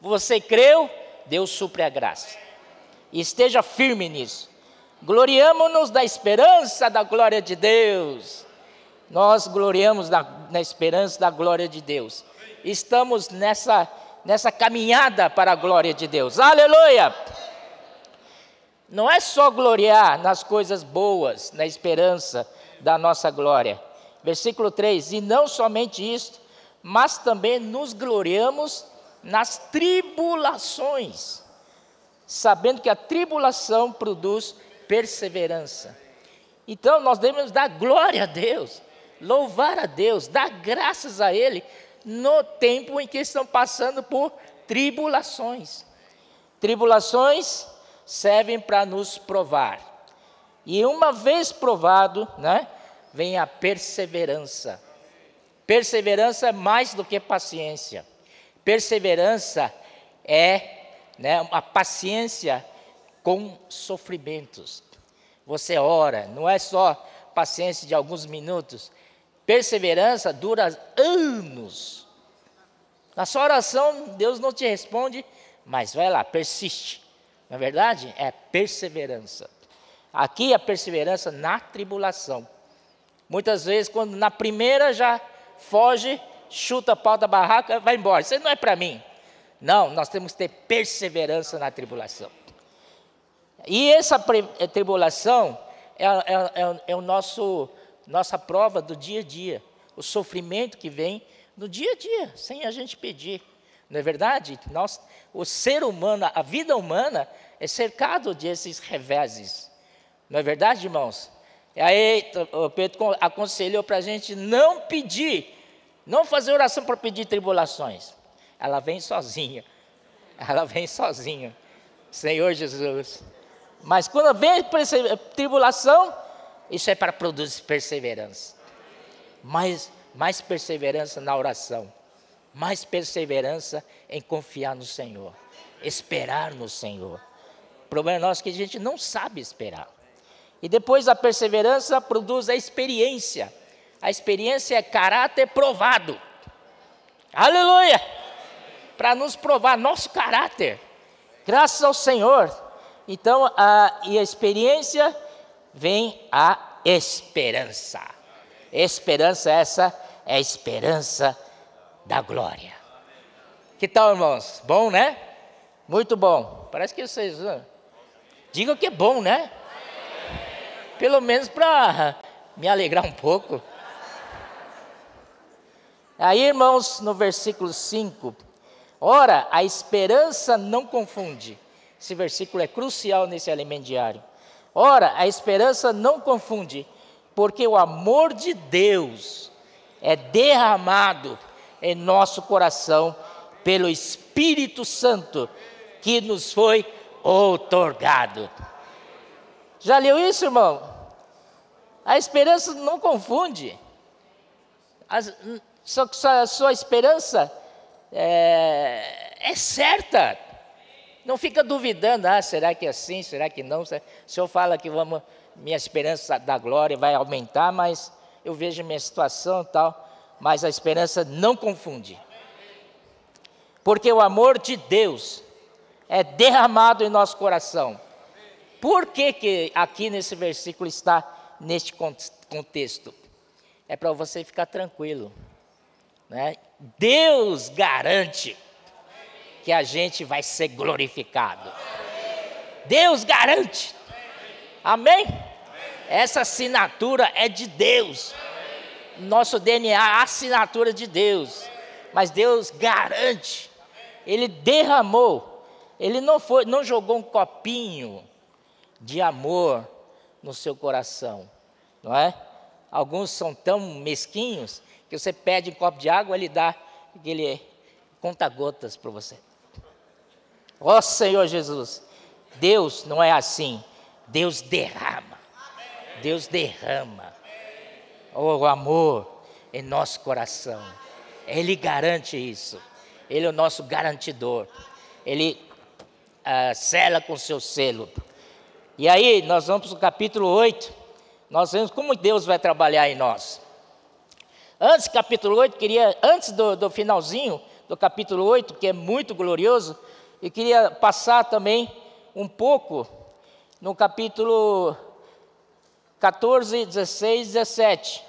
Você creu, Deus supre a graça. E esteja firme nisso. Gloriamo-nos da esperança da glória de Deus. Nós gloriamos na esperança da glória de Deus. Estamos nessa caminhada para a glória de Deus. Aleluia! Não é só gloriar nas coisas boas, na esperança da nossa glória. Versículo 3, e não somente isto, mas também nos gloriamos nas tribulações, sabendo que a tribulação produz perseverança. Então nós devemos dar glória a Deus, louvar a Deus, dar graças a Ele, no tempo em que estão passando por tribulações. Tribulações servem para nos provar. E uma vez provado, né, vem a perseverança. Perseverança é mais do que paciência. Perseverança é, né, uma paciência com sofrimentos. Você ora, não é só paciência de alguns minutos. Perseverança dura anos. Na sua oração, Deus não te responde, mas vai lá, persiste. Na verdade, é perseverança. Aqui a perseverança na tribulação. Muitas vezes, quando na primeira já foge, chuta a pau da barraca, vai embora. Isso não é para mim. Não, nós temos que ter perseverança na tribulação. E essa tribulação é o nossa prova do dia a dia. O sofrimento que vem no dia a dia, sem a gente pedir. Não é verdade? O ser humano, a vida humana é cercado desses reveses. Não é verdade, irmãos? E aí o Pedro aconselhou para a gente não pedir, não fazer oração para pedir tribulações. Ela vem sozinha. Ela vem sozinha. Senhor Jesus. Mas quando vem tribulação, isso é para produzir perseverança. Mais perseverança na oração. Mais perseverança em confiar no Senhor. Esperar no Senhor. O problema nosso é que a gente não sabe esperar. E depois a perseverança produz a experiência. A experiência é caráter provado. Aleluia! Para nos provar nosso caráter. Graças ao Senhor. Então, e a experiência vem a esperança. Esperança, essa é a esperança da glória. Que tal, irmãos? Bom, né? Muito bom. Parece que vocês digam que é bom, né? Pelo menos para me alegrar um pouco. Aí, irmãos, no versículo 5. Ora, a esperança não confunde. Esse versículo é crucial nesse alimento diário. Ora, a esperança não confunde, porque o amor de Deus é derramado em nosso coração pelo Espírito Santo que nos foi outorgado. Já leu isso, irmão? A esperança não confunde. A sua esperança é certa. Não fica duvidando, será que é assim, será que não? O Senhor fala que minha esperança da glória vai aumentar, mas eu vejo minha situação e tal. Mas a esperança não confunde. Porque o amor de Deus é derramado em nosso coração. Por que aqui nesse versículo está neste contexto? É para você ficar tranquilo, né? Deus garante que a gente vai ser glorificado. Deus garante. Amém? Essa assinatura é de Deus. Nosso DNA, a assinatura de Deus. Mas Deus garante. Ele derramou. Ele não jogou um copinho de amor no seu coração, não é? Alguns são tão mesquinhos que você pede um copo de água, ele dá aquele conta-gotas para você. Ó Senhor Jesus, Deus não é assim. Deus derrama. Deus derrama o amor em nosso coração. Ele garante isso. Ele é o nosso garantidor. Ele sela com seu selo. E aí, nós vamos para o capítulo 8. Nós vemos como Deus vai trabalhar em nós. Antes do capítulo 8, antes do finalzinho do capítulo 8, que é muito glorioso, eu queria passar também um pouco no capítulo 14, 16, 17,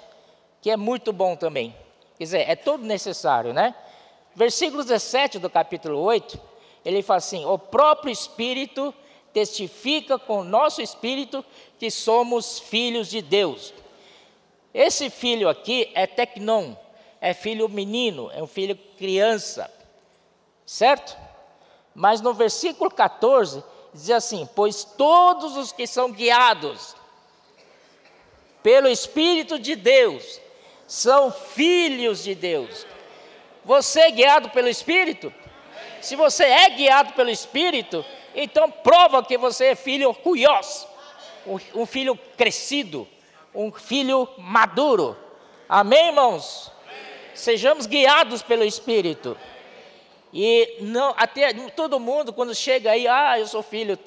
que é muito bom também. Quer dizer, é todo necessário, né? Versículo 17 do capítulo 8, ele fala assim: o próprio Espírito testifica com o nosso espírito que somos filhos de Deus. Esse filho aqui é tecnon, é filho menino, é um filho criança, certo? Mas no versículo 14, diz assim: pois todos os que são guiados pelo Espírito de Deus são filhos de Deus. Você é guiado pelo Espírito? Se você é guiado pelo Espírito, então prova que você é filho ruios, um filho crescido, um filho maduro. Amém, irmãos? Sejamos guiados pelo Espírito. E não, até todo mundo, quando chega aí, eu sou filho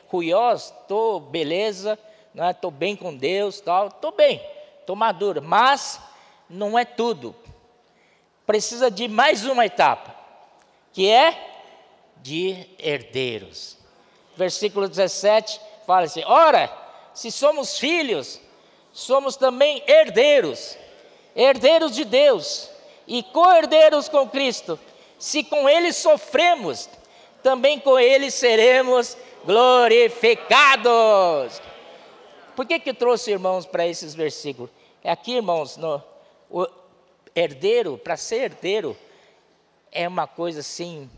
ruios, estou beleza, estou bem com Deus, estou bem, estou maduro, mas não é tudo. Precisa de mais uma etapa, que é de herdeiros. Versículo 17 fala assim: ora, se somos filhos, somos também herdeiros, herdeiros de Deus e co-herdeiros com Cristo. Se com Ele sofremos, também com Ele seremos glorificados. Por que eu trouxe, irmãos, para esses versículos? Aqui, irmãos, o herdeiro, para ser herdeiro, é uma coisa assim,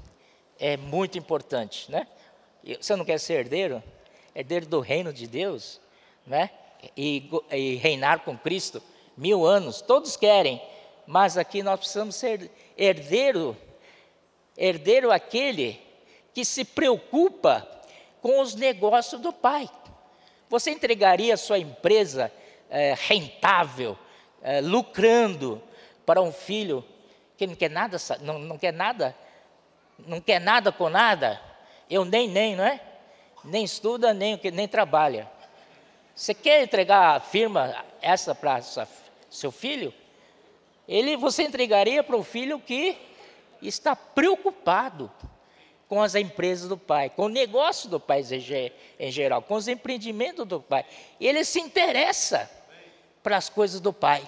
é muito importante, né? Você não quer ser herdeiro? Herdeiro do reino de Deus, né? E reinar com Cristo 1000 anos, todos querem, mas aqui nós precisamos ser herdeiro aquele que se preocupa com os negócios do Pai. Você entregaria a sua empresa rentável, lucrando, para um filho que não quer nada, não quer nada com nada? Eu nem, não é? Nem estuda, nem trabalha. Você quer entregar a firma essa para seu filho? Você entregaria para um filho que está preocupado com as empresas do pai, com o negócio do pai em geral, com os empreendimentos do pai. Ele se interessa para as coisas do pai.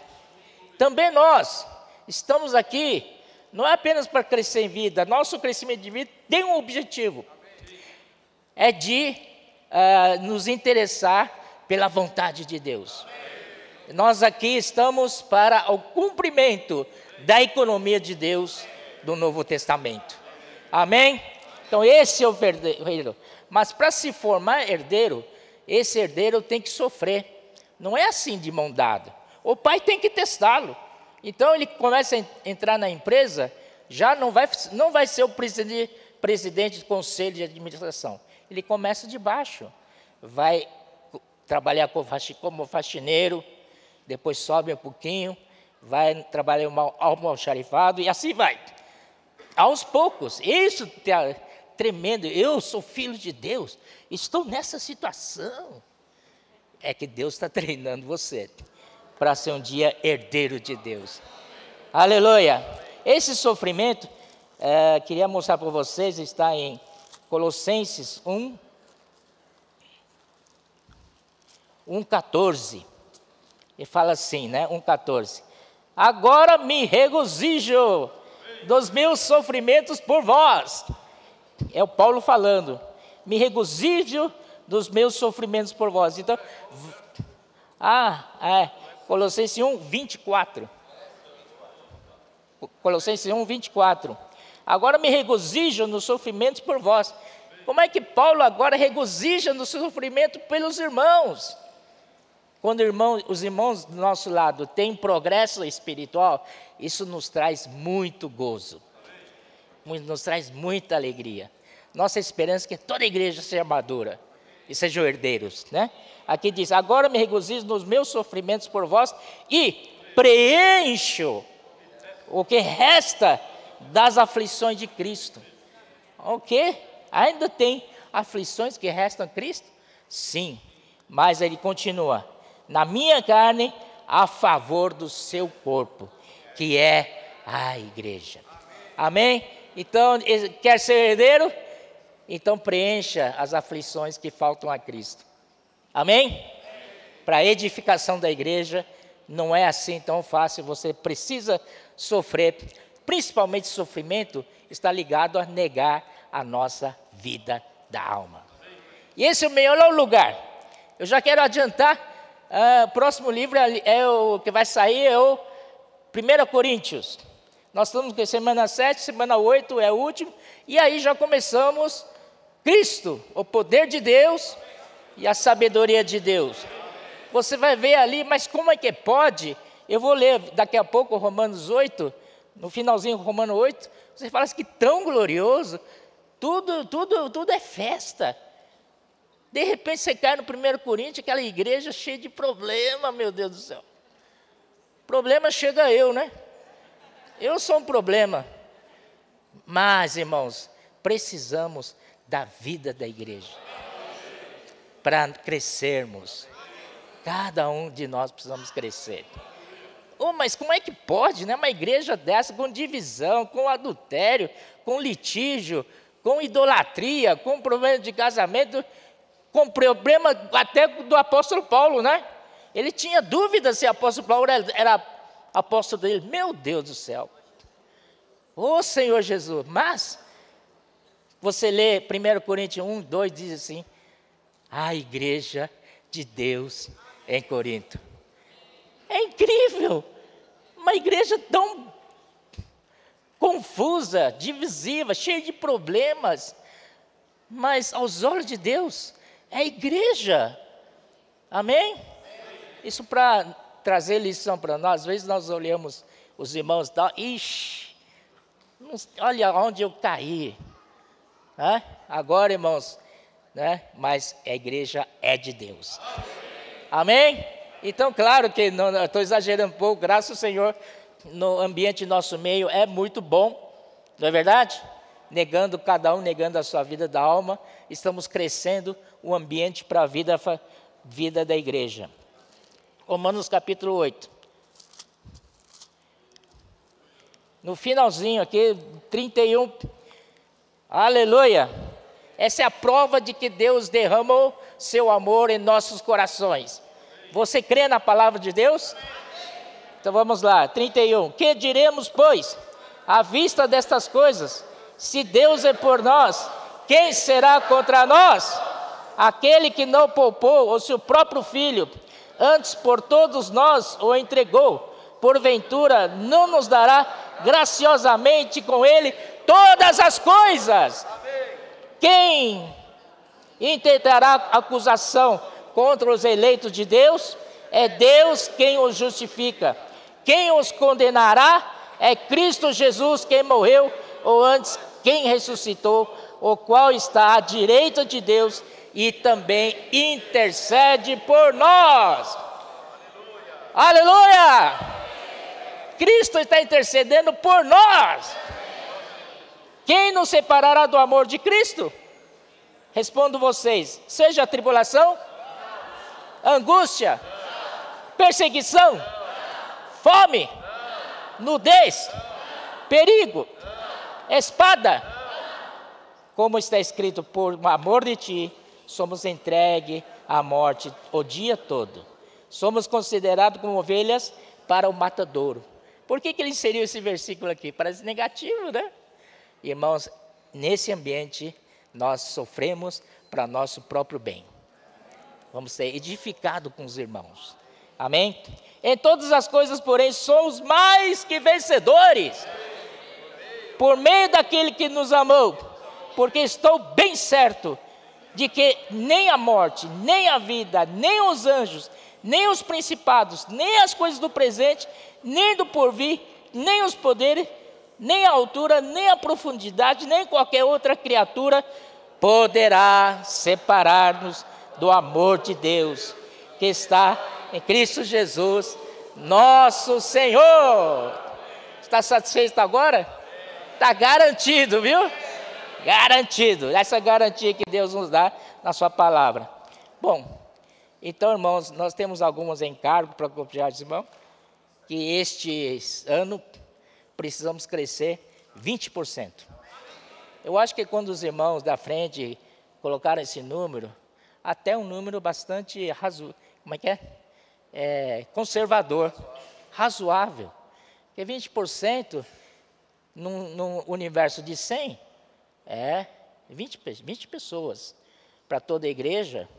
Também nós estamos aqui, não é apenas para crescer em vida, nosso crescimento de vida tem um objetivo, é de nos interessar pela vontade de Deus. Nós aqui estamos para o cumprimento da economia de Deus do Novo Testamento. Amém? Então esse é o herdeiro. Mas para se formar herdeiro, esse herdeiro tem que sofrer. Não é assim de mão dada. O pai tem que testá-lo. Então ele começa a entrar na empresa, já não vai ser o presidente do conselho de administração. Ele começa de baixo. Vai trabalhar como faxineiro, depois sobe um pouquinho, vai trabalhar almoxarifado e assim vai. Aos poucos, isso é tremendo. Eu sou filho de Deus, estou nessa situação. É que Deus está treinando você para ser um dia herdeiro de Deus. Aleluia! Esse sofrimento, queria mostrar para vocês, está em Colossenses 1:14. E fala assim, né? 1:14. Agora me regozijo dos meus sofrimentos por vós. É o Paulo falando. Me regozijo dos meus sofrimentos por vós. Então, Colossenses 1:24. Colossenses 1:24. Agora me regozijo nos sofrimentos por vós. Como é que Paulo agora regozija no sofrimento pelos irmãos? Quando os irmãos do nosso lado têm progresso espiritual, isso nos traz muito gozo, nos traz muita alegria. Nossa esperança é que toda a igreja seja madura e sejam herdeiros, né? Aqui diz: agora me regozijo nos meus sofrimentos por vós e preencho o que resta das aflições de Cristo. O quê? Ainda tem aflições que restam a Cristo? Sim, mas ele continua: na minha carne, a favor do seu corpo, que é a igreja. Amém? Então, quer ser herdeiro? Então preencha as aflições que faltam a Cristo. Amém? Para a edificação da igreja, não é assim tão fácil, você precisa sofrer. Principalmente sofrimento está ligado a negar a nossa vida da alma. E esse é o melhor lugar. Eu já quero adiantar. O próximo livro o que vai sair é o 1 Coríntios. Nós estamos com semana 7, semana 8 é o último. E aí já começamos Cristo, o poder de Deus e a sabedoria de Deus. Você vai ver ali, mas como é que pode? Eu vou ler daqui a pouco Romanos 8, No finalzinho, Romano 8, você fala assim, que tão glorioso, tudo é festa. De repente você cai no 1 Coríntios, aquela igreja cheia de problema, meu Deus do céu. Problema chega eu, né? Eu sou um problema. Mas, irmãos, precisamos da vida da igreja. Para crescermos. Cada um de nós precisamos crescer. Mas como é que pode, né? Uma igreja dessa com divisão, com adultério, com litígio, com idolatria, com problema de casamento, com problema até do apóstolo Paulo, né? Ele tinha dúvida se o apóstolo Paulo era apóstolo dele. Meu Deus do céu. Ô Senhor Jesus. Mas, você lê 1 Coríntios 1, 2, diz assim, a igreja de Deus em Corinto. É incrível. Uma igreja tão confusa, divisiva, cheia de problemas. Mas, aos olhos de Deus, é igreja. Amém? Isso para trazer lição para nós. Às vezes nós olhamos os irmãos e tal, ixi, olha onde eu caí. Agora, irmãos, né? Mas a igreja é de Deus. Amém? Então, claro que estou exagerando um pouco, graças ao Senhor, no ambiente nosso meio é muito bom, não é verdade? Negando cada um, negando a sua vida da alma, estamos crescendo o ambiente para a vida da igreja. Romanos capítulo 8. No finalzinho aqui, 31. Aleluia! Essa é a prova de que Deus derramou seu amor em nossos corações. Você crê na palavra de Deus? Então vamos lá, 31. Que diremos, pois, à vista destas coisas? Se Deus é por nós, quem será contra nós? Aquele que não poupou o seu próprio filho, antes por todos nós o entregou, porventura não nos dará graciosamente com ele todas as coisas? Quem intentará acusação contra os eleitos de Deus? É Deus quem os justifica. Quem os condenará? É Cristo Jesus quem morreu, ou antes quem ressuscitou, o qual está à direita de Deus e também intercede por nós. Aleluia! Aleluia! Cristo está intercedendo por nós. Quem nos separará do amor de Cristo? Respondo vocês, seja a tribulação, angústia, perseguição, fome, nudez, perigo, espada. Como está escrito, por amor de ti, somos entregues à morte o dia todo. Somos considerados como ovelhas para o matadouro. Por que ele inseriu esse versículo aqui? Parece negativo, né? Irmãos, nesse ambiente, nós sofremos para nosso próprio bem. Vamos ser edificados com os irmãos. Amém? Em todas as coisas, porém, somos mais que vencedores. Por meio daquele que nos amou. Porque estou bem certo de que nem a morte, nem a vida, nem os anjos, nem os principados, nem as coisas do presente, nem do porvir, nem os poderes, nem a altura, nem a profundidade, nem qualquer outra criatura poderá separar-nos do amor de Deus que está em Cristo Jesus, nosso Senhor. Está satisfeito agora? Está garantido, viu? Garantido. Essa garantia que Deus nos dá na sua palavra. Bom, então, irmãos, nós temos alguns encargos para compartilhar, irmão, que este ano precisamos crescer 20%. Eu acho que quando os irmãos da frente colocaram esse número, até um número bastante conservador, razoável. Porque 20% num universo de 100 é 20 pessoas. Para toda a igreja,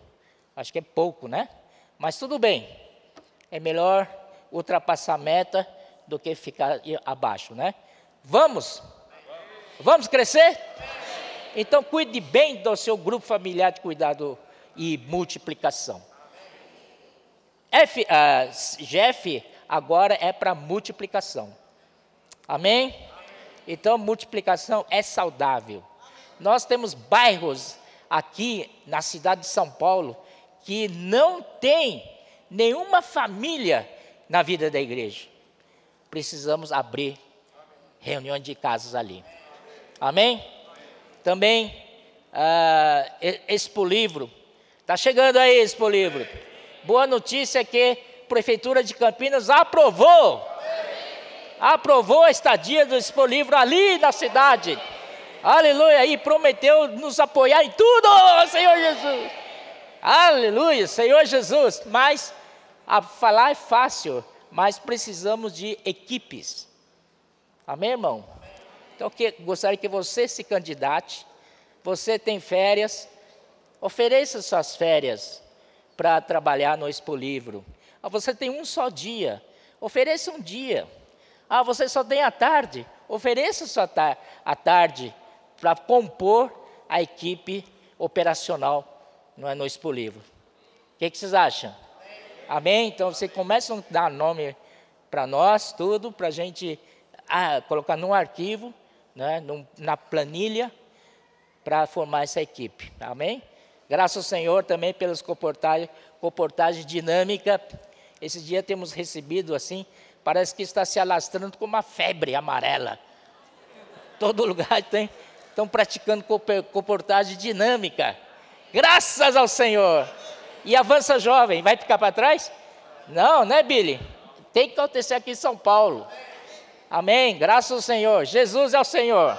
acho que é pouco, né? Mas tudo bem, é melhor ultrapassar a meta do que ficar abaixo, né? Vamos crescer? Então cuide bem do seu grupo familiar de cuidado e multiplicação. Jeff agora é para multiplicação. Amém? Então, multiplicação é saudável. Nós temos bairros aqui na cidade de São Paulo que não tem nenhuma família na vida da igreja. Precisamos abrir reuniões de casas ali. Amém? Também, Expo Livro. Está chegando aí, Expo Livro. Boa notícia é que a Prefeitura de Campinas aprovou a estadia do Expo Livro ali na cidade. Aleluia, e prometeu nos apoiar em tudo, Senhor Jesus. Aleluia, Senhor Jesus. Mas falar é fácil, mas precisamos de equipes. Amém, irmão? Então, gostaria que você se candidate. Você tem férias, ofereça suas férias para trabalhar no Expo Livro. Você tem um só dia, ofereça um dia. Você só tem a tarde, ofereça a tarde para compor a equipe operacional no Expo Livro. O que vocês acham? Amém? Então, você começa a dar nome para nós, tudo, para a gente colocar num arquivo, né, na planilha, para formar essa equipe. Amém? Graças ao Senhor também pelas comportagem dinâmica. Esse dia temos recebido assim, parece que está se alastrando como uma febre amarela. Todo lugar estão praticando comportagem dinâmica. Graças ao Senhor. E Avança Jovem, vai ficar para trás? Não, né, Billy? Tem que acontecer aqui em São Paulo. Amém? Graças ao Senhor. Jesus é o Senhor.